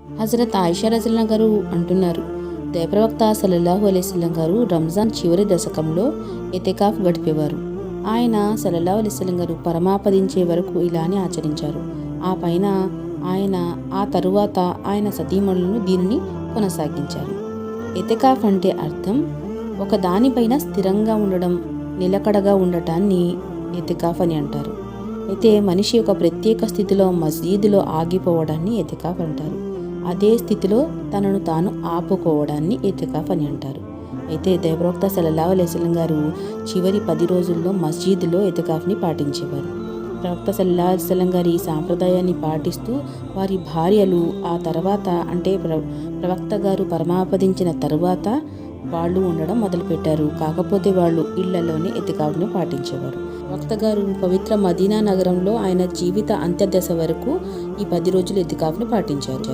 హజరత్ ఆయిషా రజల్లా గారు అంటున్నారు, దైవప్రవక్త సల్లల్లాహు అలైహి వసల్లం గారు రంజాన్ చివరి దశకంలో ఎతికాఫ్ గడిపేవారు. ఆయన సల్లల్లాహు అలైహి వసల్లం గారు పరమాపదించే వరకు ఇలానే ఆచరించారు. ఆ తరువాత ఆయన సతీమణులను దీనిని కొనసాగించారు. ఎతికాఫ్ అంటే అర్థం ఒక దానిపైన స్థిరంగా ఉండడం, నిలకడగా ఉండటాన్ని ఎతికాఫ్ అని అంటారు. అయితే మనిషి ఒక ప్రత్యేక స్థితిలో మస్జీదులో ఆగిపోవడాన్ని ఎతికాఫ్ అంటారు. అదే స్థితిలో తనను తాను ఆపుకోవడాన్ని ఎతికాఫ్ అని అంటారు. అయితే దైవప్రవక్త సల్లల్లాహు అలైహి వసల్లం గారు చివరి 10 రోజుల్లో మస్జీదులో ఎతికాఫ్ని పాటించేవారు. ప్రవక్త సల్లల్లాహు అలైహి వసల్లం గారి ఈ సాంప్రదాయాన్ని పాటిస్తూ వారి భార్యలు ఆ తర్వాత అంటే ప్రవక్త గారు పరమాపదించిన తరువాత వాళ్ళు ఉండడం మొదలుపెట్టారు. కాకపోతే వాళ్ళు ఇళ్లలోనే ఎతికాఫ్ను పాటించేవారు. ప్రవక్త గారు పవిత్ర మదీనా నగరంలో ఆయన జీవిత అంత్యదశ వరకు ఈ 10 రోజులు ఎతికాఫ్ను పాటించారు.